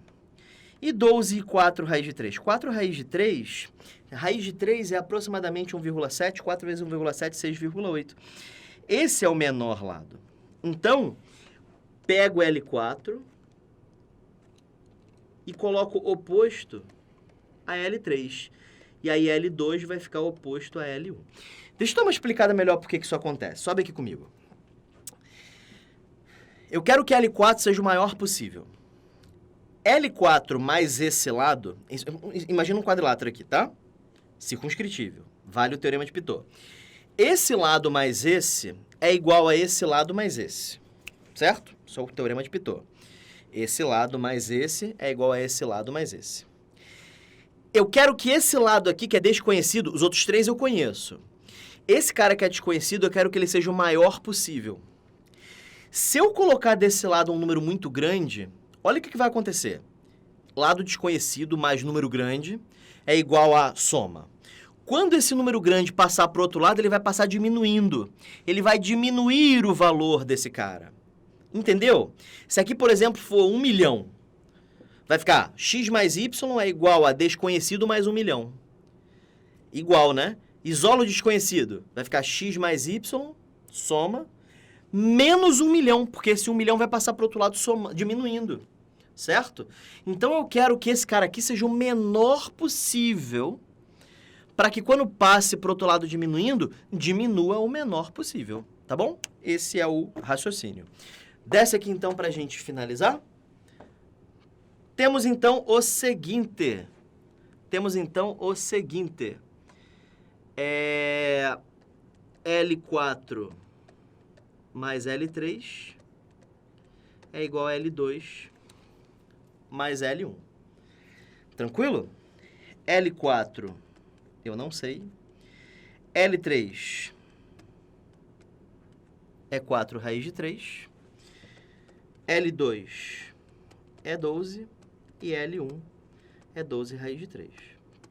E 12 e 4 raiz de 3? 4 raiz de 3... Raiz de 3 é aproximadamente 1,7. 4 vezes 1,7, 6,8. Esse é o menor lado. Então, pego L4 e coloco oposto a L3. E aí L2 vai ficar oposto a L1. Deixa eu dar uma explicada melhor por que isso acontece. Sobe aqui comigo. Eu quero que L4 seja o maior possível. L4 mais esse lado... Imagina um quadrilátero aqui, tá? Circunscritível. Vale o Teorema de Pitot. Esse lado mais esse é igual a esse lado mais esse. Certo? Isso é o Teorema de Pitot. Esse lado mais esse é igual a esse lado mais esse. Eu quero que esse lado aqui, que é desconhecido, os outros três eu conheço. Esse cara que é desconhecido, eu quero que ele seja o maior possível. Se eu colocar desse lado um número muito grande, olha o que vai acontecer. Lado desconhecido mais número grande é igual a soma. Quando esse número grande passar para o outro lado, ele vai passar diminuindo. Ele vai diminuir o valor desse cara. Entendeu? Se aqui, por exemplo, for 1 milhão, vai ficar x mais y é igual a desconhecido mais 1 milhão. Igual, né? Isola o desconhecido. Vai ficar x mais y, soma, menos 1 milhão, porque esse 1 milhão vai passar para o outro lado diminuindo. Certo? Então eu quero que esse cara aqui seja o menor possível, para que quando passe para o outro lado diminuindo, diminua o menor possível. Tá bom? Esse é o raciocínio. Desce aqui então para a gente finalizar. Temos então o seguinte. L4 mais L3 é igual a L2 mais L1. Tranquilo? L4 eu não sei. L3 é 4 raiz de 3. L2 é 12 e L1 é 12 raiz de 3,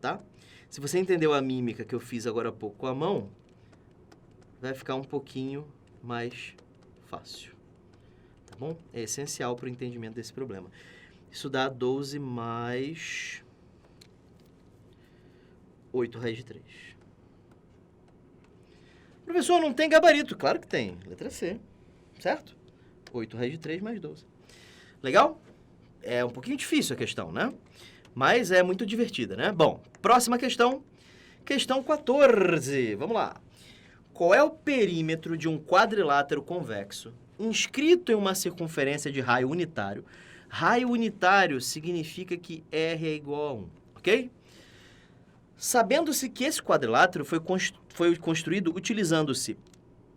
tá? Se você entendeu a mímica que eu fiz agora há pouco com a mão, vai ficar um pouquinho mais fácil, tá bom? É essencial para o entendimento desse problema. Isso dá 12 mais 8 raiz de 3. Professor, não tem gabarito. Claro que tem. Letra C, certo? 8 raiz de 3 mais 12. Legal? É um pouquinho difícil a questão, né? Mas é muito divertida, né? Bom, próxima questão. Questão 14. Vamos lá. Qual é o perímetro de um quadrilátero convexo inscrito em uma circunferência de raio unitário? Raio unitário significa que R é igual a 1, ok? Sabendo-se que esse quadrilátero foi construído utilizando-se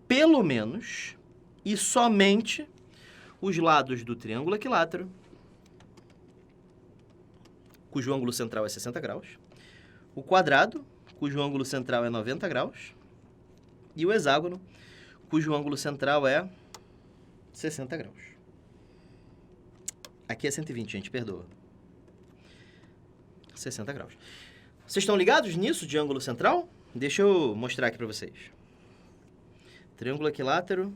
pelo menos e somente os lados do triângulo equilátero, cujo ângulo central é 60 graus, o quadrado, cujo ângulo central é 90 graus, e o hexágono, cujo ângulo central é 60 graus. Aqui é 120, gente, perdoa. 60 graus. Vocês estão ligados nisso de ângulo central? Deixa eu mostrar aqui para vocês. Triângulo equilátero,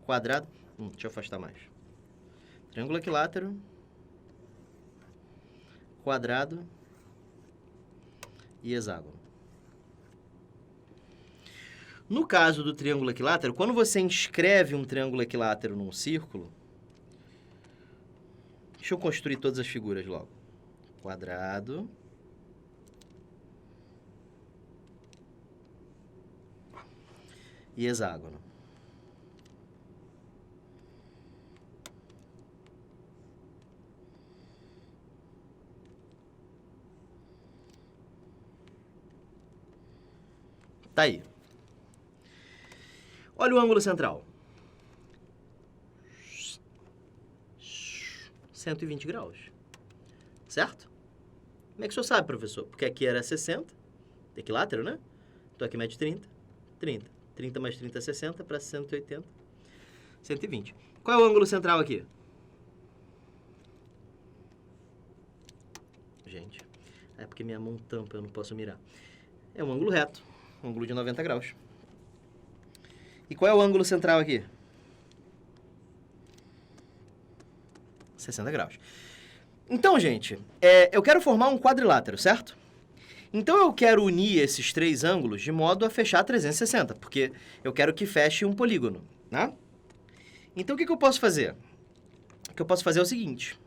quadrado... deixa eu afastar mais. Triângulo equilátero, quadrado e hexágono. No caso do triângulo equilátero, quando você inscreve um triângulo equilátero num círculo... Deixa eu construir todas as figuras logo. Quadrado... e hexágono. Tá aí. Olha o ângulo central. 120 graus. Certo? Como é que o senhor sabe, professor? Porque aqui era 60, equilátero, né? Então aqui mede 30, 30. 30 mais 30 é 60, para 180, 120. Qual é o ângulo central aqui? Gente, é porque minha mão tampa, eu não posso mirar. É um ângulo reto, um ângulo de 90 graus. E qual é o ângulo central aqui? 60 graus. Então, gente, eu quero formar um quadrilátero, certo? Então, eu quero unir esses três ângulos de modo a fechar 360, porque eu quero que feche um polígono, né? Então, o que eu posso fazer? O que eu posso fazer é o seguinte.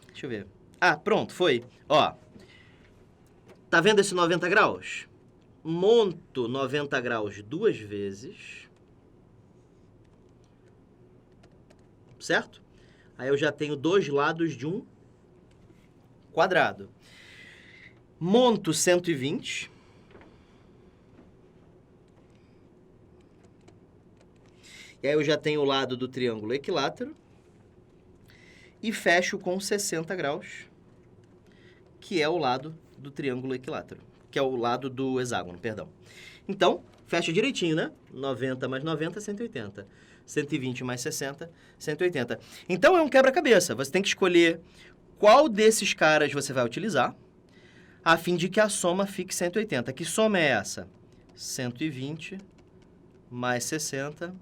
Deixa eu ver. Ah, pronto, foi. Ó, tá vendo esse 90 graus? Monto 90 graus duas vezes. Certo? Aí eu já tenho dois lados de um quadrado. Monto 120. E aí eu já tenho o lado do triângulo equilátero. E fecho com 60 graus, que é o lado do triângulo equilátero. Que é o lado do hexágono, perdão. Então, fecha direitinho, né? 90 mais 90, 180. 120 mais 60, 180. Então, é um quebra-cabeça. Você tem que escolher qual desses caras você vai utilizar, a fim de que a soma fique 180. Que soma é essa? 120 mais 60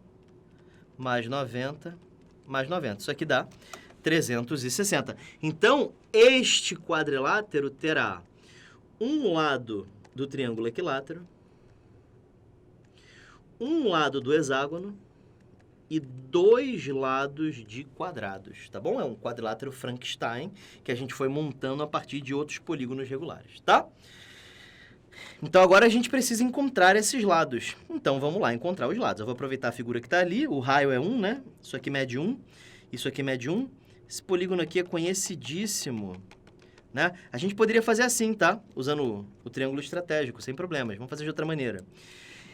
mais 90 mais 90. Isso aqui dá 360. Então, este quadrilátero terá um lado do triângulo equilátero, um lado do hexágono e dois lados de quadrados, tá bom? É um quadrilátero Frankenstein que a gente foi montando a partir de outros polígonos regulares, tá? Então, agora a gente precisa encontrar esses lados. Então, vamos lá, encontrar os lados. Eu vou aproveitar a figura que está ali, o raio é 1, né? Isso aqui mede 1, isso aqui mede 1. Esse polígono aqui é conhecidíssimo, né? A gente poderia fazer assim, tá? Usando o triângulo estratégico, sem problemas. Vamos fazer de outra maneira.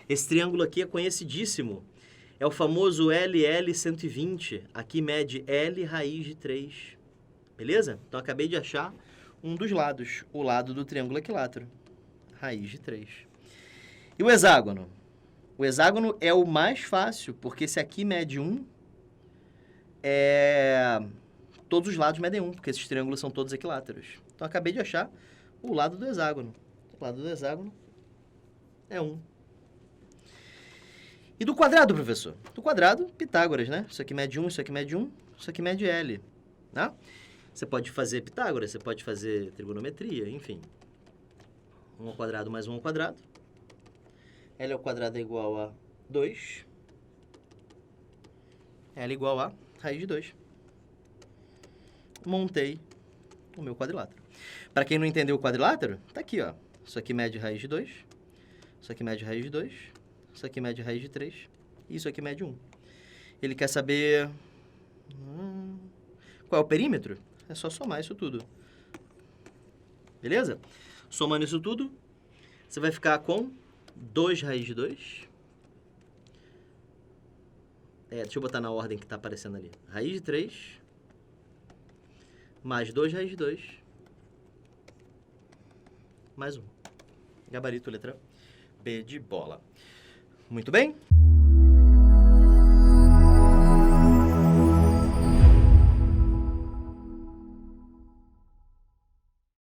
Esse triângulo aqui é conhecidíssimo. É o famoso LL120. Aqui mede L raiz de 3. Beleza? Então, acabei de achar um dos lados. O lado do triângulo equilátero. Raiz de 3. E o hexágono? O hexágono é o mais fácil, porque se aqui mede 1, todos os lados medem 1, porque esses triângulos são todos equiláteros. Então, acabei de achar o lado do hexágono. O lado do hexágono é 1. E do quadrado, professor? Do quadrado, Pitágoras, né? Isso aqui mede 1, isso aqui mede 1, isso aqui mede L, né? Você pode fazer Pitágoras, você pode fazer trigonometria, enfim. 1 ao quadrado mais 1 ao quadrado. L ao quadrado é igual a 2. L igual a raiz de 2. Montei o meu quadrilátero. Para quem não entendeu o quadrilátero, tá aqui, ó. Isso aqui mede raiz de 2. Isso aqui mede raiz de 2. Isso aqui mede raiz de 3. E isso aqui mede 1. Ele quer saber qual é o perímetro? É só somar isso tudo. Beleza? Somando isso tudo, você vai ficar com 2 raiz de 2. Deixa eu botar na ordem que está aparecendo ali. Raiz de 3 mais 2 raiz de 2 mais 1. Gabarito, letra B de bola. Muito bem?